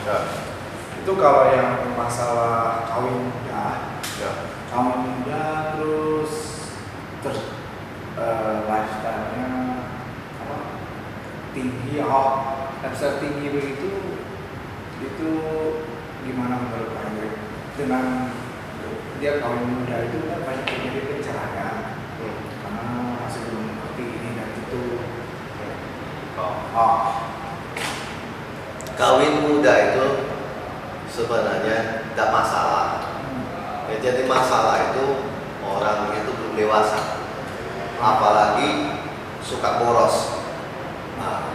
Ya. Itu kalau yang masalah kawin muda, Ya. terus lifestyle-nya apa, tinggi, lifestyle tinggi begitu, itu gimana menurut Pak Hendrik? Dengan dia kawin muda itu kan banyak terjadi perceraian karena masih belum mengerti ini dan itu. Kawin muda itu sebenarnya tidak masalah. Ya, jadi masalah itu orang itu belum dewasa, apalagi suka boros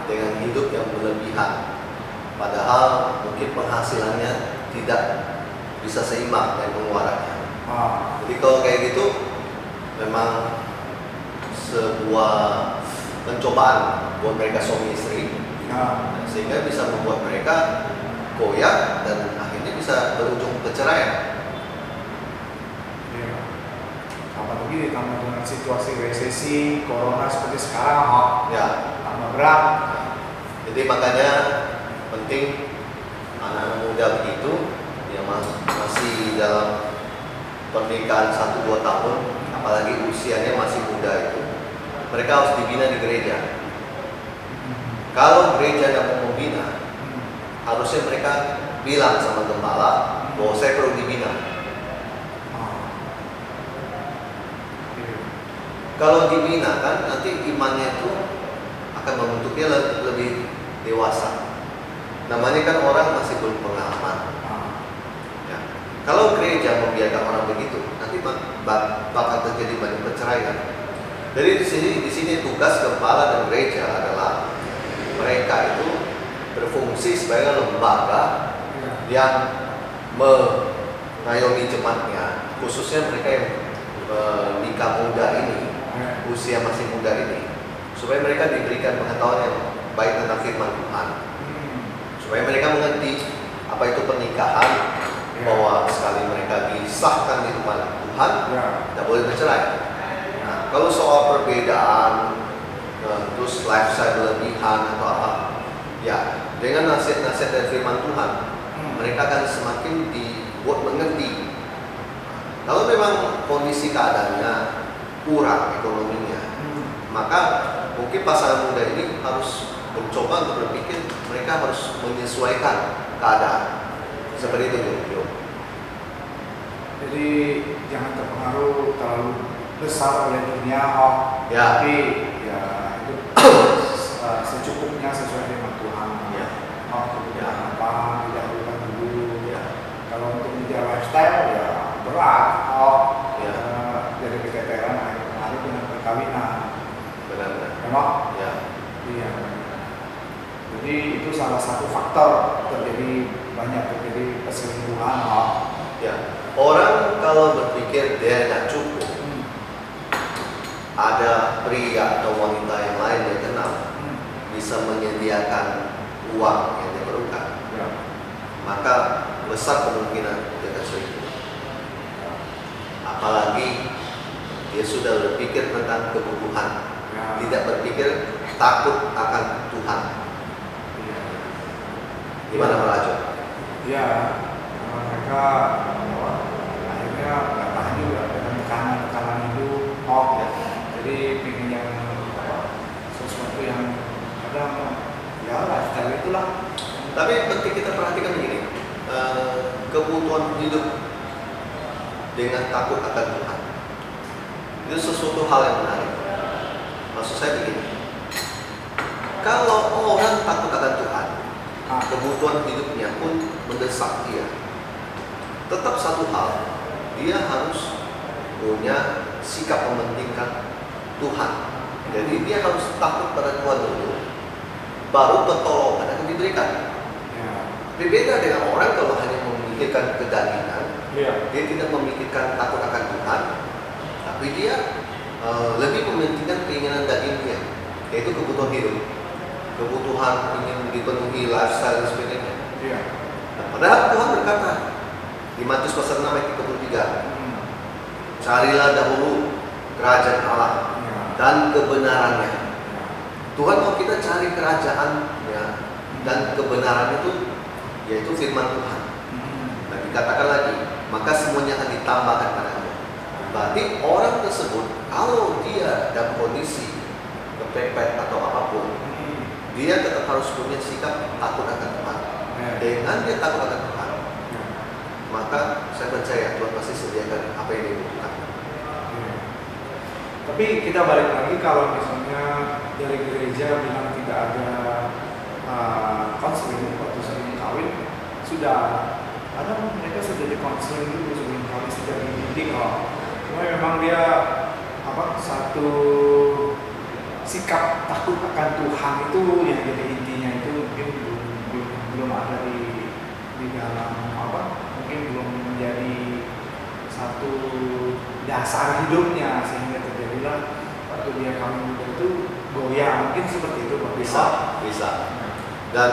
dengan hidup yang berlebihan, padahal mungkin penghasilannya tidak bisa seimbang dengan pengeluarannya. Jadi kalau kayak gitu memang sebuah pencobaan buat mereka suami istri, sehingga bisa membuat mereka goyah dan akhirnya bisa berujung perceraian. Apalagi ditambah dengan situasi resesi, corona seperti sekarang, tambah berat. Jadi makanya penting anak muda begitu yang masih dalam pernikahan 1-2 tahun, apalagi usianya masih muda itu, mereka harus dibina di gereja. Kalau gereja tidak mau membina, harusnya mereka bilang sama gembala bahwa saya perlu dibina. Kalau dibina kan nanti imannya itu akan membentuknya lebih dewasa. Namanya kan orang masih belum pengalaman. Ya. Kalau gereja membiarkan orang begitu, nanti bakal terjadi banyak perceraian. Jadi di sini tugas gembala dan gereja adalah mereka itu berfungsi sebagai lembaga yang mengayomi jemaatnya, khususnya mereka yang nikah muda ini, usia masih muda ini, supaya mereka diberikan pengetahuan yang baik tentang firman Tuhan, supaya mereka mengerti apa itu pernikahan, bahwa sekali mereka disahkan di rumah Tuhan, tidak boleh bercerai. Nah, kalau soal perbedaan, terus lifestyle berlebihan atau apa, ya dengan nasihat-nasihat dari firman Tuhan, mereka akan semakin dibuat mengerti. Kalau memang kondisi keadaannya kurang ekonominya, maka mungkin pasangan muda ini harus mencoba untuk berpikir mereka harus menyesuaikan keadaan seperti itu. Jadi jangan terpengaruh terlalu besar oleh dunia, tapi ya itu secukupnya sesuai dengan Tuhan. Kebutuhan apa didahulukan dulu. Kalau untuk menjaga lifestyle ya berat, jadi keteteran akhir-akhir dengan perkawinan. Benar-benar. Memang? Ya. Iya. Jadi itu salah satu faktor banyak terjadi perselingkuhan. Ya. Orang kalau berpikir dia tidak cukup, ada pria atau wanita yang lain yang kenal bisa menyediakan uang yang diperlukan, maka besar kemungkinan dia terselingkuh. Apalagi dia sudah berpikir tentang kebutuhan, tidak berpikir takut akan Tuhan. Gimana Pak? Iya, mereka akhirnya nggak tahan juga dengan tekanan hidup, jadi pengen yang sesuatu yang kadang lifestyle itulah. Tapi penting kita perhatikan begini, kebutuhan hidup dengan takut akan Tuhan itu sesuatu hal yang menarik. Maksud saya begini, kalau orang takut akan Tuhan, kebutuhan hidupnya pun mendesak dia. Tetap satu hal, dia harus punya sikap mementingkan Tuhan. Jadi dia harus takut pada Tuhan dulu, baru pertolongan akan diberikan. Berbeda dengan orang kalau hanya memikirkan kedagingan, dia tidak memikirkan takut akan Tuhan, tapi dia lebih mementingkan keinginan dagingnya, yaitu kebutuhan hidup, kebutuhan ingin dipenuhi, lifestyle dan sebagainya. Nah, padahal Tuhan berkata di Matius pasal 6 ayat 33, carilah dahulu kerajaan Allah dan kebenarannya. Tuhan mau kita cari kerajaan dan kebenaran itu yaitu firman Tuhan. Dan dikatakan lagi, maka semuanya akan ditambahkan padamu. Berarti orang tersebut kalau dia dalam kondisi kepepet atau apapun, dia tetap harus punya sikap takut akan Tuhan. Dengan dia takut akan Tuhan, maka saya percaya Tuhan pasti sediakan apa yang dia butuhkan. Tapi kita balik lagi, kalau misalnya dari gereja bilang tidak ada konseling waktu sebelum kawin, sudah ada, mereka sudah dikonseling dulu sebelum kawin, sudah dibimbing. Cuma memang dia satu sikap takut akan Tuhan itu yang jadi intinya, itu mungkin belum ada di dalam mungkin belum menjadi satu dasar hidupnya, sehingga terjadilah waktu dia kawin muda itu goyah, mungkin seperti itu Pak. Bisa. Dan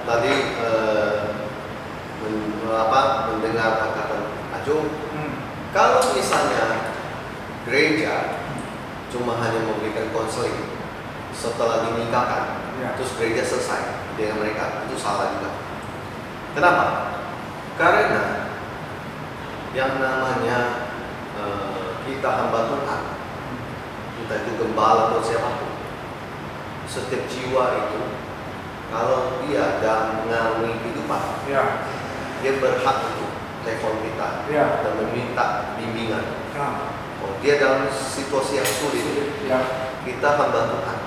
tadi mendengar perkataan Ajung, kalau misalnya gereja cuma hanya memberikan konseling setelah dinikahkan, terus gereja selesai dengan mereka, itu salah juga. Kenapa? Karena yang namanya kita hamba Tuhan, entah itu gembala atau siapapun, setiap jiwa itu kalau dia dalam mengalami kehidupan, dia berhak untuk telepon kita dan meminta bimbingan. Kalau dia dalam situasi yang sulit, kita hamba Tuhan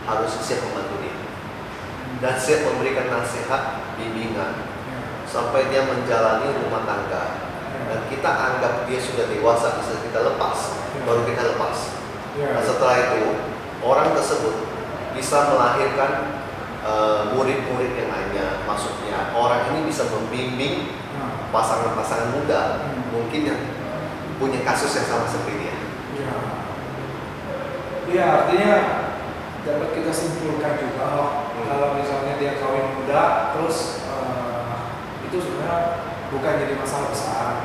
harus siap membantu dia dan siap memberikan nasihat, bimbingan sampai dia menjalani rumah tangga. Dan kita anggap dia sudah dewasa, bisa kita lepas, baru kita lepas. Nah, setelah itu orang tersebut bisa melahirkan murid-murid yang lainnya. Maksudnya orang ini bisa membimbing pasangan-pasangan muda mungkin yang punya kasus yang sama seperti dia. Iya, artinya dapat kita simpulkan juga kalau misalnya dia kawin muda, terus itu sebenarnya bukan jadi masalah besar,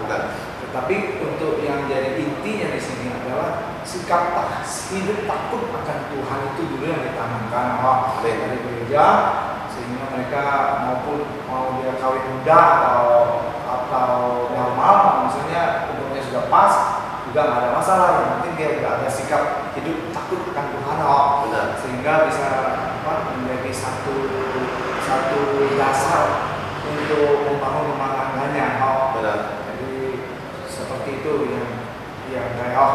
tetapi untuk yang jadi intinya di sini adalah sikap hidup takut akan Tuhan itu dulu yang ditanamkan dari gereja, sehingga mereka maupun mau dia kawin muda atau normal, misalnya umurnya sudah pas, juga nggak ada masalah. Yang penting dia udah ada sikap hidup takut akan Tuhan, sehingga bisa menjadi satu dasar untuk membangun rumah tangganya. Jadi seperti itu yang kayak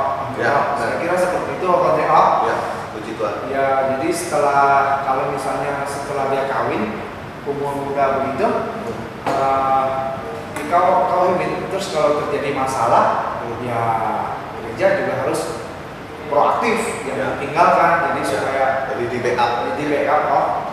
saya kira seperti itu Puji Tuhan. Jadi kalau misalnya setelah dia kawin umur muda begitu, kawin terus kalau terjadi masalah, gereja juga harus proaktif, yang ditinggalkan, jadi supaya di backup.